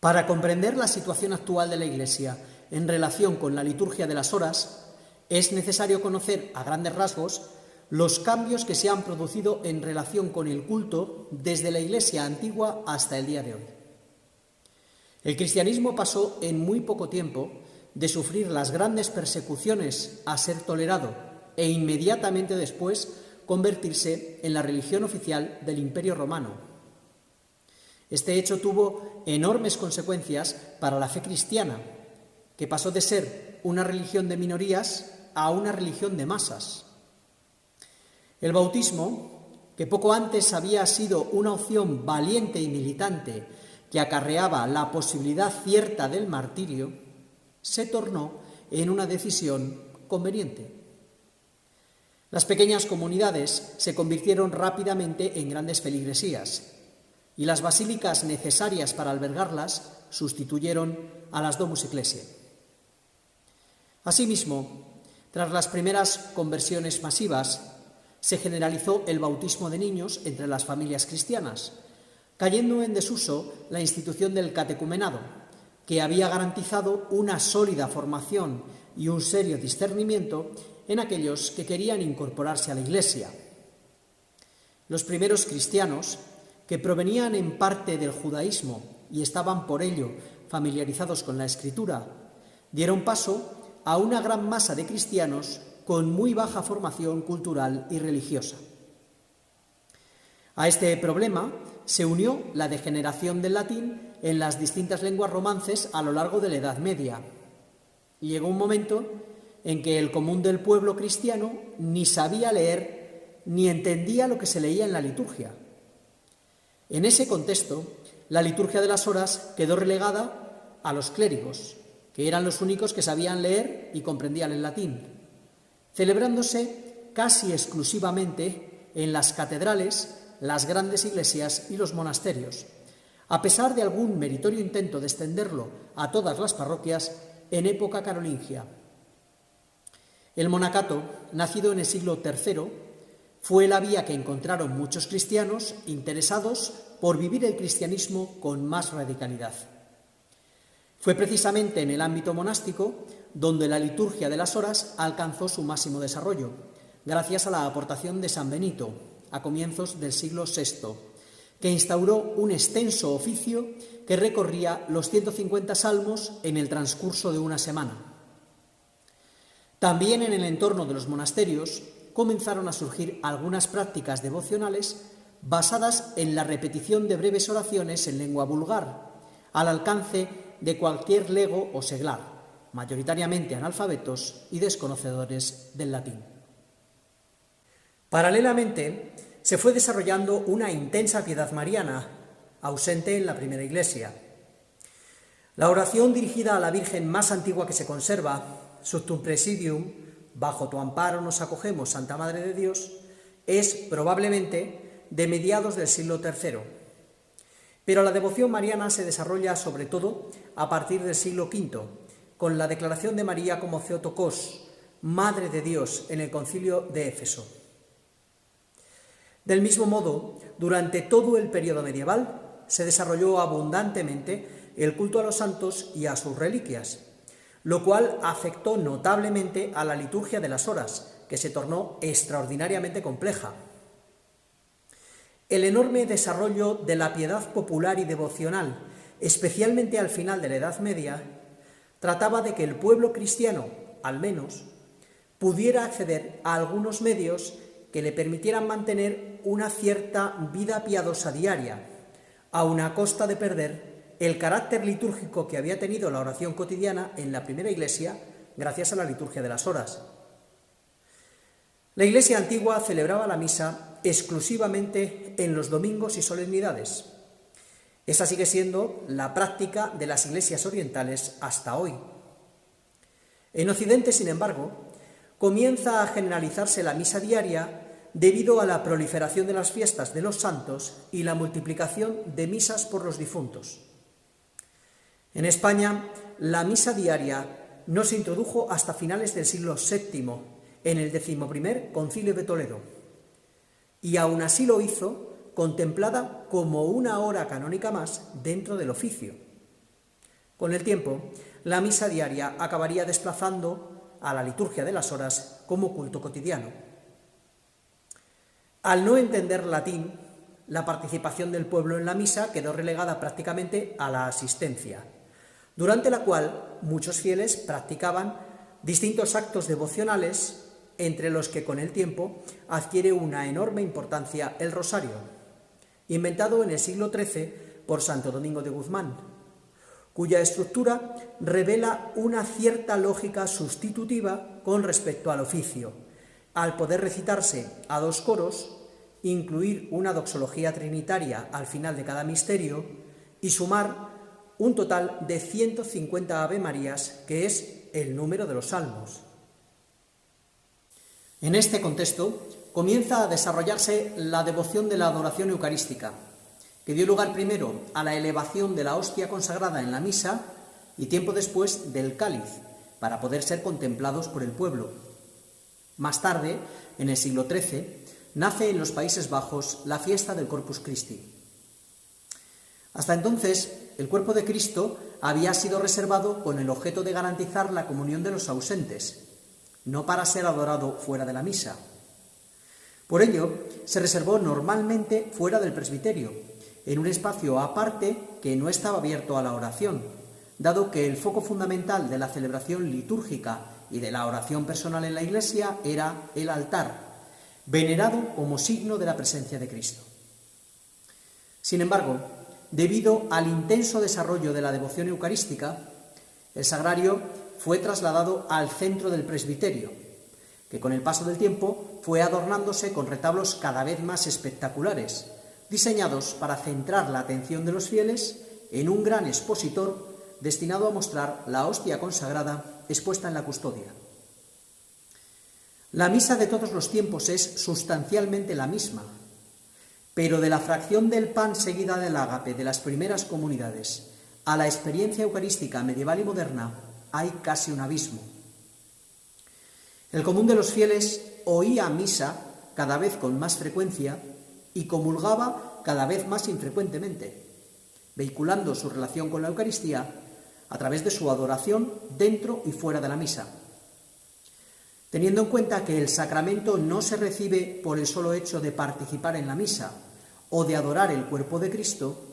Para comprender la situación actual de la Iglesia en relación con la liturgia de las horas, es necesario conocer a grandes rasgos los cambios que se han producido en relación con el culto desde la Iglesia antigua hasta el día de hoy. El cristianismo pasó en muy poco tiempo de sufrir las grandes persecuciones a ser tolerado e inmediatamente después convertirse en la religión oficial del Imperio Romano. Este hecho tuvo enormes consecuencias para la fe cristiana, que pasó de ser una religión de minorías a una religión de masas. El bautismo, que poco antes había sido una opción valiente y militante que acarreaba la posibilidad cierta del martirio, se tornó en una decisión conveniente. Las pequeñas comunidades se convirtieron rápidamente en grandes feligresías y las basílicas necesarias para albergarlas sustituyeron a las Domus Ecclesiae. Asimismo, tras las primeras conversiones masivas, se generalizó el bautismo de niños entre las familias cristianas, cayendo en desuso la institución del catecumenado, que había garantizado una sólida formación y un serio discernimiento en aquellos que querían incorporarse a la Iglesia. Los primeros cristianos, que provenían en parte del judaísmo y estaban por ello familiarizados con la Escritura, dieron paso a una gran masa de cristianos con muy baja formación cultural y religiosa. A este problema se unió la degeneración del latín en las distintas lenguas romances a lo largo de la Edad Media. Y llegó un momento en que el común del pueblo cristiano ni sabía leer ni entendía lo que se leía en la liturgia. En ese contexto, la liturgia de las horas quedó relegada a los clérigos, que eran los únicos que sabían leer y comprendían el latín, celebrándose casi exclusivamente en las catedrales, las grandes iglesias y los monasterios, a pesar de algún meritorio intento de extenderlo a todas las parroquias en época carolingia. El monacato, nacido en el siglo III, fue la vía que encontraron muchos cristianos interesados por vivir el cristianismo con más radicalidad. Fue precisamente en el ámbito monástico donde la liturgia de las horas alcanzó su máximo desarrollo, gracias a la aportación de San Benito, a comienzos del siglo VI, que instauró un extenso oficio que recorría los 150 salmos en el transcurso de una semana. También en el entorno de los monasterios comenzaron a surgir algunas prácticas devocionales basadas en la repetición de breves oraciones en lengua vulgar, al alcance de cualquier lego o seglar, mayoritariamente analfabetos y desconocedores del latín. Paralelamente, se fue desarrollando una intensa piedad mariana, ausente en la primera Iglesia. La oración dirigida a la Virgen más antigua que se conserva, Suctum Presidium, bajo tu amparo nos acogemos, Santa Madre de Dios, es probablemente de mediados del siglo III. Pero la devoción mariana se desarrolla sobre todo a partir del siglo V, con la declaración de María como Theotokos, Madre de Dios, en el Concilio de Éfeso. Del mismo modo, durante todo el periodo medieval se desarrolló abundantemente el culto a los santos y a sus reliquias, lo cual afectó notablemente a la liturgia de las horas, que se tornó extraordinariamente compleja. El enorme desarrollo de la piedad popular y devocional, especialmente al final de la Edad Media, trataba de que el pueblo cristiano, al menos, pudiera acceder a algunos medios que le permitieran mantener una cierta vida piadosa diaria, aun a costa de perder el carácter litúrgico que había tenido la oración cotidiana en la primera Iglesia gracias a la liturgia de las horas. La Iglesia antigua celebraba la misa exclusivamente en los domingos y solemnidades. Esa sigue siendo la práctica de las iglesias orientales hasta hoy. En Occidente, sin embargo, comienza a generalizarse la misa diaria debido a la proliferación de las fiestas de los santos y la multiplicación de misas por los difuntos. En España, la misa diaria no se introdujo hasta finales del siglo VII, en el 11º Concilio de Toledo, y aún así lo hizo contemplada como una hora canónica más dentro del oficio. Con el tiempo, la misa diaria acabaría desplazando a la liturgia de las horas como culto cotidiano. Al no entender latín, la participación del pueblo en la misa quedó relegada prácticamente a la asistencia, durante la cual muchos fieles practicaban distintos actos devocionales, entre los que con el tiempo adquiere una enorme importancia el rosario, inventado en el siglo XIII por Santo Domingo de Guzmán, cuya estructura revela una cierta lógica sustitutiva con respecto al oficio, al poder recitarse a dos coros, incluir una doxología trinitaria al final de cada misterio y sumar un total de 150 Ave Marías, que es el número de los salmos. En este contexto comienza a desarrollarse la devoción de la adoración eucarística, que dio lugar primero a la elevación de la hostia consagrada en la misa y tiempo después del cáliz, para poder ser contemplados por el pueblo. Más tarde, en el siglo XIII, nace en los Países Bajos la fiesta del Corpus Christi. Hasta entonces, el cuerpo de Cristo había sido reservado con el objeto de garantizar la comunión de los ausentes, no para ser adorado fuera de la misa. Por ello, se reservó normalmente fuera del presbiterio, en un espacio aparte que no estaba abierto a la oración, dado que el foco fundamental de la celebración litúrgica y de la oración personal en la Iglesia era el altar, venerado como signo de la presencia de Cristo. Sin embargo, debido al intenso desarrollo de la devoción eucarística, el sagrario fue trasladado al centro del presbiterio, que con el paso del tiempo fue adornándose con retablos cada vez más espectaculares, diseñados para centrar la atención de los fieles en un gran expositor destinado a mostrar la hostia consagrada expuesta en la custodia. La misa de todos los tiempos es sustancialmente la misma, pero de la fracción del pan seguida del ágape de las primeras comunidades a la experiencia eucarística medieval y moderna hay casi un abismo. El común de los fieles oía misa cada vez con más frecuencia y comulgaba cada vez más infrecuentemente, vehiculando su relación con la Eucaristía a través de su adoración dentro y fuera de la misa. Teniendo en cuenta que el sacramento no se recibe por el solo hecho de participar en la misa o de adorar el cuerpo de Cristo,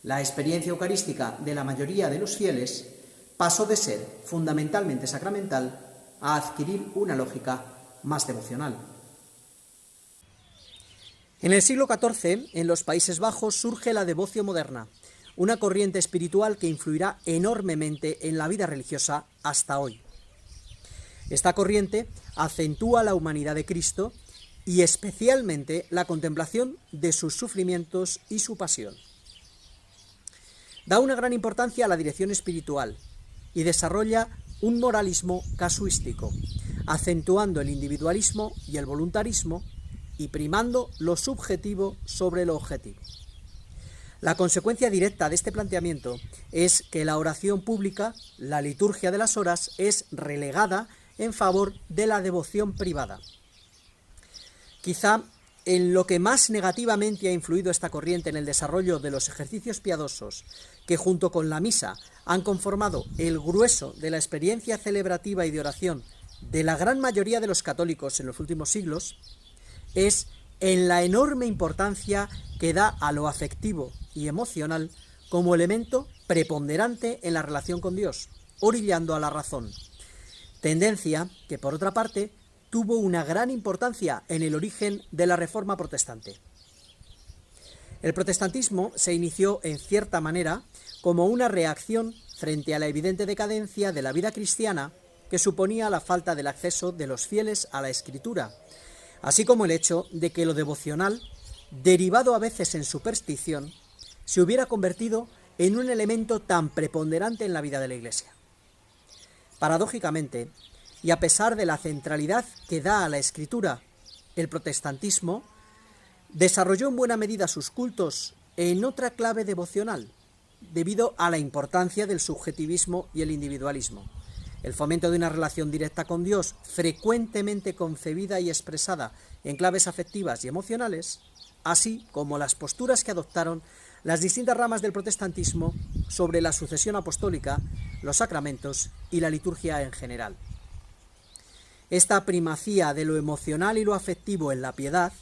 la experiencia eucarística de la mayoría de los fieles pasó de ser fundamentalmente sacramental a adquirir una lógica más devocional. En el siglo XIV, en los Países Bajos, surge la devoción moderna, una corriente espiritual que influirá enormemente en la vida religiosa hasta hoy. Esta corriente acentúa la humanidad de Cristo y especialmente la contemplación de sus sufrimientos y su pasión. Da una gran importancia a la dirección espiritual y desarrolla un moralismo casuístico, acentuando el individualismo y el voluntarismo y primando lo subjetivo sobre lo objetivo. La consecuencia directa de este planteamiento es que la oración pública, la liturgia de las horas, es relegada en favor de la devoción privada. Quizá en lo que más negativamente ha influido esta corriente en el desarrollo de los ejercicios piadosos, que junto con la misa han conformado el grueso de la experiencia celebrativa y de oración de la gran mayoría de los católicos en los últimos siglos, es en la enorme importancia que da a lo afectivo y emocional como elemento preponderante en la relación con Dios, orillando a la razón. Tendencia que, por otra parte, tuvo una gran importancia en el origen de la Reforma protestante. El protestantismo se inició, en cierta manera, como una reacción frente a la evidente decadencia de la vida cristiana que suponía la falta del acceso de los fieles a la Escritura, así como el hecho de que lo devocional, derivado a veces en superstición, se hubiera convertido en un elemento tan preponderante en la vida de la Iglesia. Paradójicamente, y a pesar de la centralidad que da a la Escritura, el protestantismo desarrolló en buena medida sus cultos en otra clave devocional, debido a la importancia del subjetivismo y el individualismo. El fomento de una relación directa con Dios, frecuentemente concebida y expresada en claves afectivas y emocionales, así como las posturas que adoptaron las distintas ramas del protestantismo sobre la sucesión apostólica, los sacramentos y la liturgia en general. Esta primacía de lo emocional y lo afectivo en la piedad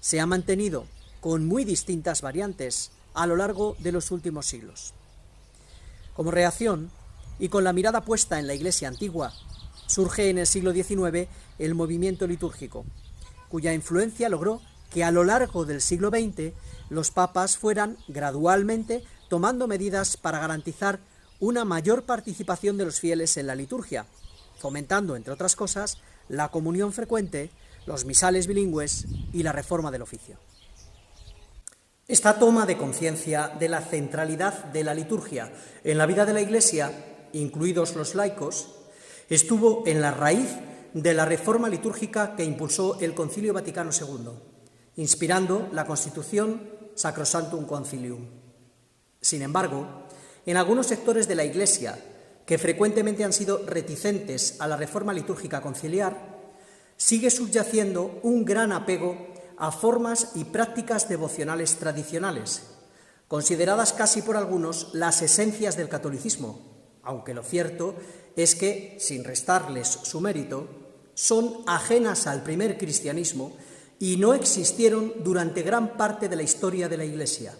se ha mantenido con muy distintas variantes a lo largo de los últimos siglos. Como reacción, y con la mirada puesta en la Iglesia antigua, surge en el siglo XIX el movimiento litúrgico, cuya influencia logró que a lo largo del siglo XX los papas fueran gradualmente tomando medidas para garantizar una mayor participación de los fieles en la liturgia, fomentando, entre otras cosas, la comunión frecuente, los misales bilingües y la reforma del oficio. Esta toma de conciencia de la centralidad de la liturgia en la vida de la Iglesia, incluidos los laicos, estuvo en la raíz de la reforma litúrgica que impulsó el Concilio Vaticano II, inspirando la Constitución Sacrosanctum Concilium. Sin embargo, en algunos sectores de la Iglesia, que frecuentemente han sido reticentes a la reforma litúrgica conciliar, sigue subyaciendo un gran apego a formas y prácticas devocionales tradicionales, consideradas casi por algunos las esencias del catolicismo, aunque lo cierto es que, sin restarles su mérito, son ajenas al primer cristianismo y no existieron durante gran parte de la historia de la Iglesia.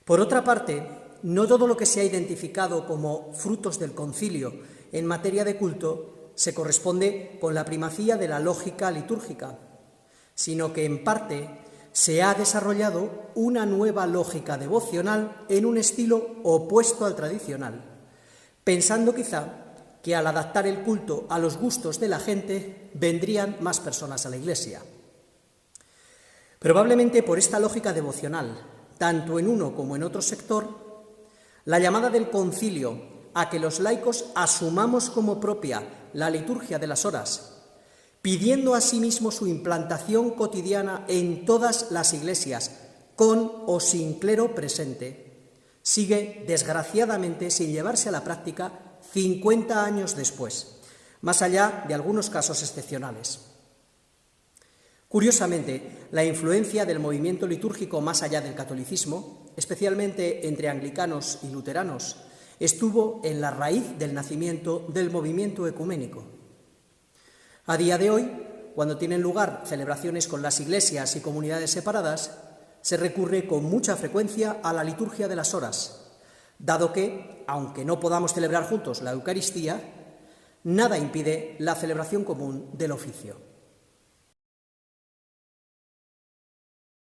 Por otra parte, no todo lo que se ha identificado como frutos del concilio en materia de culto se corresponde con la primacía de la lógica litúrgica, sino que en parte se ha desarrollado una nueva lógica devocional en un estilo opuesto al tradicional, pensando quizá que al adaptar el culto a los gustos de la gente vendrían más personas a la Iglesia. Probablemente por esta lógica devocional, tanto en uno como en otro sector, la llamada del concilio a que los laicos asumamos como propia la liturgia de las horas, pidiendo asimismo su implantación cotidiana en todas las iglesias, con o sin clero presente, sigue desgraciadamente sin llevarse a la práctica 50 años después, más allá de algunos casos excepcionales. Curiosamente, la influencia del movimiento litúrgico más allá del catolicismo, especialmente entre anglicanos y luteranos, estuvo en la raíz del nacimiento del movimiento ecuménico. A día de hoy, cuando tienen lugar celebraciones con las iglesias y comunidades separadas, se recurre con mucha frecuencia a la liturgia de las horas, dado que, aunque no podamos celebrar juntos la Eucaristía, nada impide la celebración común del oficio.